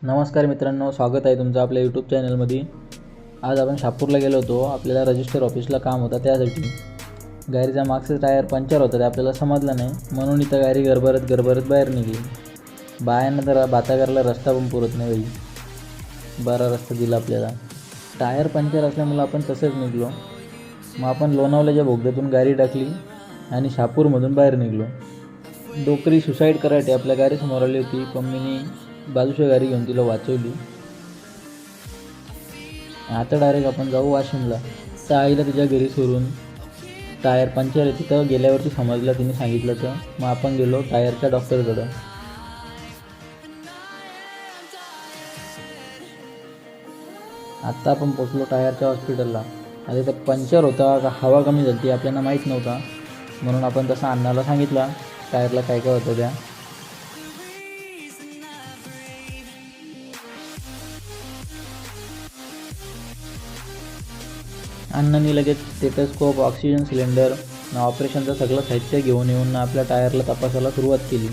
नमस्कार मित्रांनो, स्वागत आहे तुमचं आपल्या यूट्यूब चॅनलमध्ये। आज आपण शहापूरला गेलो होतो। आपल्याला रजिस्टर ऑफिसला काम होता, त्यासाठी गाडीचा मागचा टायर पंक्चर होता, ते आपल्याला समजलं नाही, म्हणून इथं गाडी गरबरत बाहेर निघली। बायांना तर बाता करायला रस्ता पण पुरत नाही भाई, बरा रस्ता दिला आपल्याला। टायर पंक्चर असल्यामुळे आपण तसंच निघलो। मग आपण लोणावल्याच्या बोगद्यातून गाडी टाकली आणि शहापूरमधून बाहेर निघलो। डोकरी सुसाईड करायसाठी आपल्या गाडीसमोर आली होती, पण मी बाजूच्या गाडी घेऊन तिला वाचवली। आता डायरेक्ट आपण जाऊ वाशिमला। तर आईला तिच्या घरी सोडून टायर पंक्चर आहे तिथं गेल्यावरती समजलं, तिने सांगितलं, तर मग आपण गेलो टायरच्या डॉक्टरकडं। आत्ता आपण पोचलो टायरच्या हॉस्पिटलला। आता तर पंक्चर होता का हवा कमी झाली आपल्याला माहीत नव्हता, म्हणून आपण तसं अण्णाला सांगितलं टायरला काय काय होतं त्या। अण्णांनी लगेच स्टेटस्कोप, ऑक्सिजन सिलेंडर, ऑपरेशनचं सगळं साहित्य घेऊन येऊन आपल्या टायरला तपासायला सुरुवात केली।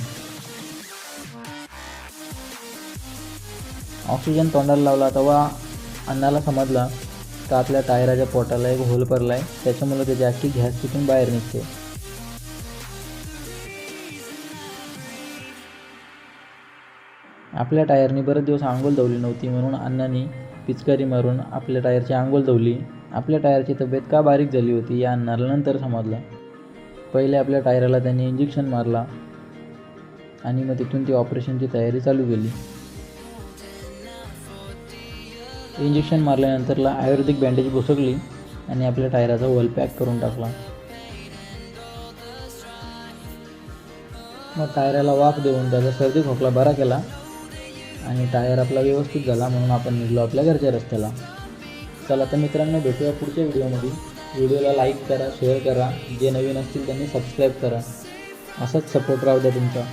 ऑक्सिजन तोंडाला लावला तेव्हा अण्णाला समजला का आपल्या टायराच्या पोटाला एक होल पडला आहे, त्याच्यामुळे त्याची अख्खी गॅस तिथून बाहेर निघते। आपल्या टायरनी बरेच दिवस आंघोळ धुवली नव्हती, म्हणून अण्णांनी पिचकारी मारून आपल्या टायरची आंघोळ धुवली। आपल्या टायरची तब्येत का बारीक झाली होती या अण्णाला नंतर समजलं। पहिले आपल्या टायराला त्यांनी इंजेक्शन मारला आणि मग तिथून ती ऑपरेशनची तयारी चालू केली। इंजेक्शन मारल्यानंतरला आयुर्वेदिक बँडेज घुसकली आणि आपल्या टायराचा होल पॅक करून टाकला। मग टायराला वाफ देऊन त्याचा सर्दी खोकला बरा केला आणि टायर आपला व्यवस्थित झाला, म्हणून आपण निघलो आपल्या घरच्या रस्त्याला। चला तर मित्रांनो, भेटूया पुढच्या व्हिडिओमध्ये। व्हिडिओला लाईक करा, शेअर करा, जे नवीन असतील त्यांनी सबस्क्राईब करा। असाच सपोर्ट राहू द्या तुमचा।